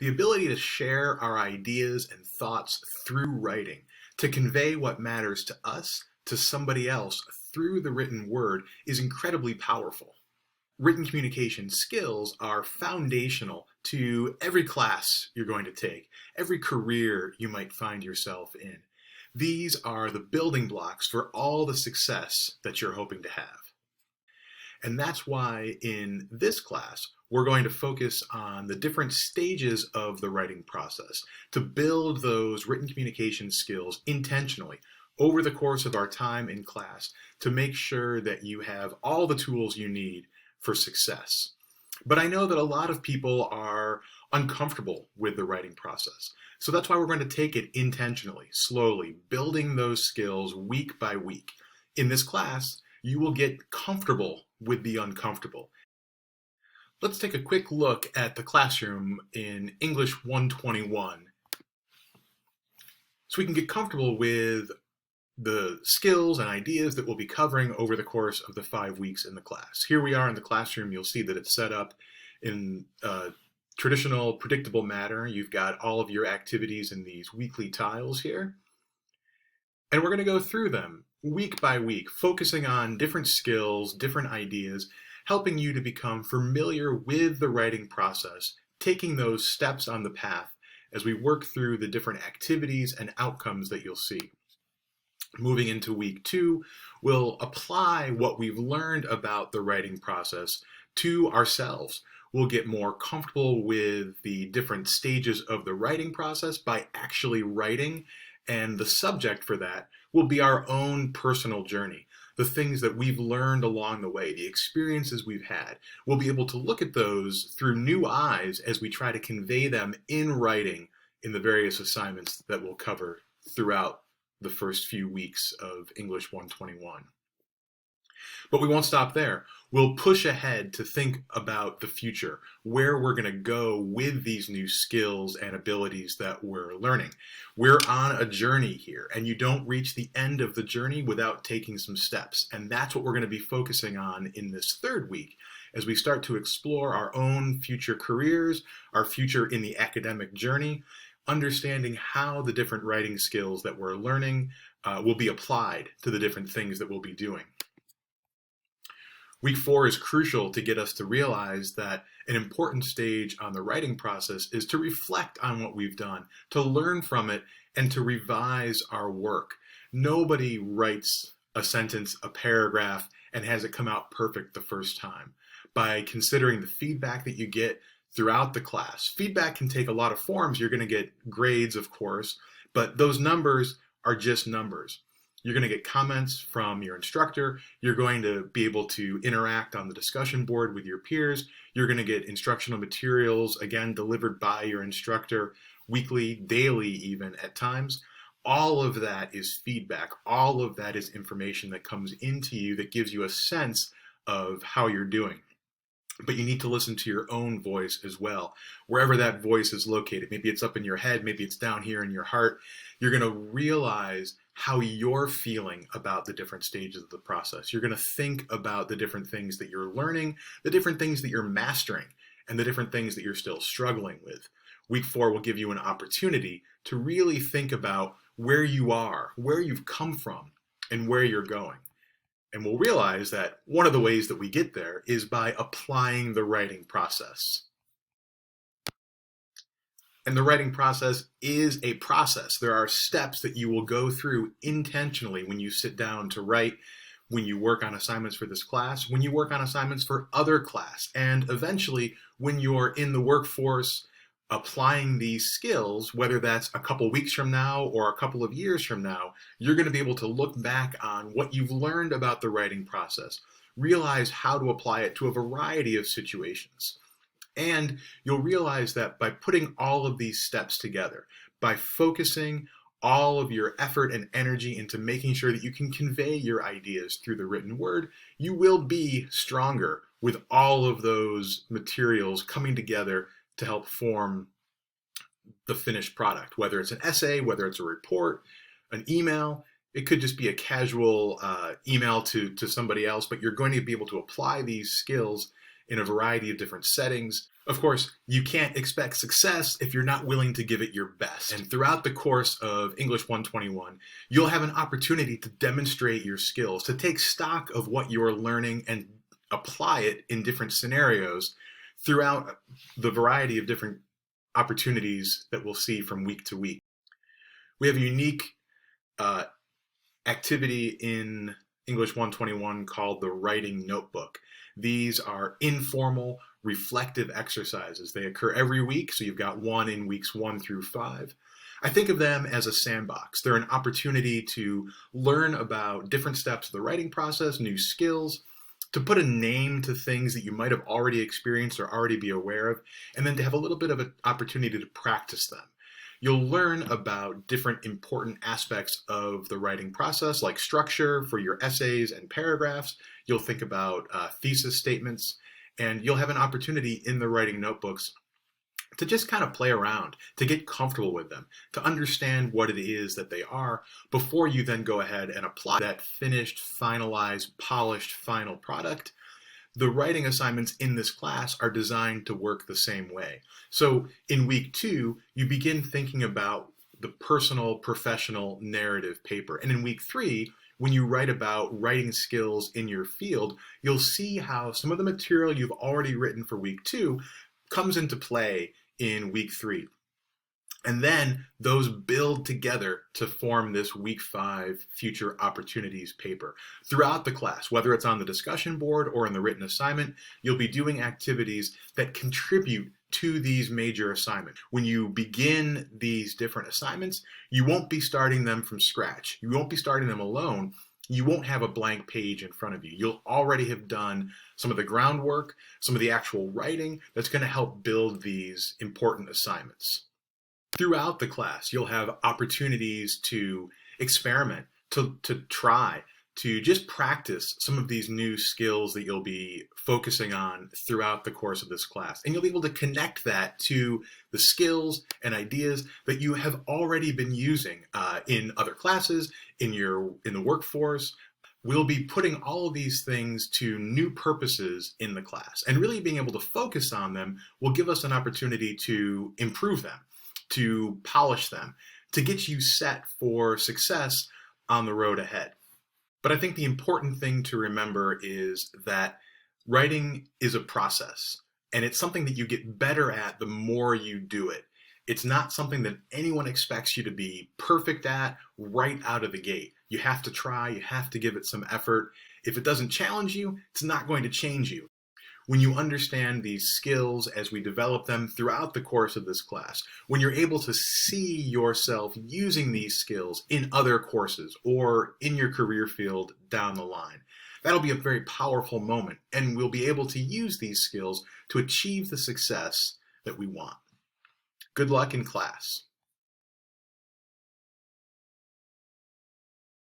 The ability to share our ideas and thoughts through writing, to convey what matters to us to somebody else through the written word, is incredibly powerful. Written communication skills are foundational to every class you're going to take, every career you might find yourself in. These are the building blocks for all the success that you're hoping to have. And that's why in this class, we're going to focus on the different stages of the writing process to build those written communication skills intentionally over the course of our time in class to make sure that you have all the tools you need for success. But I know that a lot of people are uncomfortable with the writing process. So that's why we're going to take it intentionally, slowly, building those skills week by week. In this class, you will get comfortable with the uncomfortable. Let's take a quick look at the classroom in English 121 so we can get comfortable with the skills and ideas that we'll be covering over the course of the 5 weeks in the class. Here we are in the classroom. You'll see that it's set up in traditional, predictable manner. You've got all of your activities in these weekly tiles here. And we're going to go through them week by week, focusing on different skills, different ideas, helping you to become familiar with the writing process, taking those steps on the path as we work through the different activities and outcomes that you'll see. Moving into week 2, we'll apply what we've learned about the writing process to ourselves. We'll get more comfortable with the different stages of the writing process by actually writing, and the subject for that will be our own personal journey. The things that we've learned along the way, the experiences we've had. We'll be able to look at those through new eyes as we try to convey them in writing in the various assignments that we'll cover throughout the first few weeks of English 121. But we won't stop there. We'll push ahead to think about the future, where we're going to go with these new skills and abilities that we're learning. We're on a journey here, and you don't reach the end of the journey without taking some steps. And that's what we're going to be focusing on in this 3rd week as we start to explore our own future careers, our future in the academic journey, understanding how the different writing skills that we're learning will be applied to the different things that we'll be doing. Week 4 is crucial to get us to realize that an important stage on the writing process is to reflect on what we've done, to learn from it, and to revise our work. Nobody writes a sentence, a paragraph, and has it come out perfect the first time. By considering the feedback that you get throughout the class, feedback can take a lot of forms. You're going to get grades, of course, but those numbers are just numbers. You're going to get comments from your instructor. You're going to be able to interact on the discussion board with your peers. You're going to get instructional materials, again, delivered by your instructor weekly, daily even at times. All of that is feedback. All of that is information that comes into you that gives you a sense of how you're doing. But you need to listen to your own voice as well, wherever that voice is located. Maybe it's up in your head, maybe it's down here in your heart. You're going to realize how you're feeling about the different stages of the process. You're going to think about the different things that you're learning, the different things that you're mastering, and the different things that you're still struggling with. Week 4 will give you an opportunity to really think about where you are, where you've come from, and where you're going. And we'll realize that one of the ways that we get there is by applying the writing process. And the writing process is a process. There are steps that you will go through intentionally when you sit down to write, when you work on assignments for this class, when you work on assignments for other class, and eventually when you're in the workforce applying these skills, whether that's a couple weeks from now or a couple of years from now, you're going to be able to look back on what you've learned about the writing process, realize how to apply it to a variety of situations. And you'll realize that by putting all of these steps together, by focusing all of your effort and energy into making sure that you can convey your ideas through the written word, you will be stronger with all of those materials coming together to help form the finished product, whether it's an essay, whether it's a report, an email. It could just be a casual email to somebody else, but you're going to be able to apply these skills in a variety of different settings. Of course, you can't expect success if you're not willing to give it your best. And throughout the course of English 121, you'll have an opportunity to demonstrate your skills, to take stock of what you're learning and apply it in different scenarios throughout the variety of different opportunities that we'll see from week to week. We have a unique activity in English 121 called the writing notebook. These are informal, reflective exercises. They occur every week, so you've got one in weeks 1 through 5. I think of them as a sandbox. They're an opportunity to learn about different steps of the writing process, new skills, to put a name to things that you might have already experienced or already be aware of, and then to have a little bit of an opportunity to practice them. You'll learn about different important aspects of the writing process, like structure for your essays and paragraphs. You'll think about thesis statements, and you'll have an opportunity in the writing notebooks to just kind of play around, to get comfortable with them, to understand what it is that they are before you then go ahead and apply that finished, finalized, polished, final product. The writing assignments in this class are designed to work the same way. So in week 2, you begin thinking about the personal, professional narrative paper. And in week 3, when you write about writing skills in your field, you'll see how some of the material you've already written for week 2 comes into play in week 3. And then those build together to form this week 5 future opportunities paper. Throughout the class, whether it's on the discussion board or in the written assignment, you'll be doing activities that contribute to these major assignments. When you begin these different assignments, you won't be starting them from scratch. You won't be starting them alone. You won't have a blank page in front of you. You'll already have done some of the groundwork, some of the actual writing that's going to help build these important assignments. Throughout the class, you'll have opportunities to experiment, to try, to just practice some of these new skills that you'll be focusing on throughout the course of this class. And you'll be able to connect that to the skills and ideas that you have already been using in other classes, in the workforce. We'll be putting all of these things to new purposes in the class. And really being able to focus on them will give us an opportunity to improve them, to polish them, to get you set for success on the road ahead. But I think the important thing to remember is that writing is a process, and it's something that you get better at the more you do it. It's not something that anyone expects you to be perfect at right out of the gate. You have to try, you have to give it some effort. If it doesn't challenge you, it's not going to change you. When you understand these skills as we develop them throughout the course of this class, when you're able to see yourself using these skills in other courses or in your career field down the line, that'll be a very powerful moment, and we'll be able to use these skills to achieve the success that we want. Good luck in class.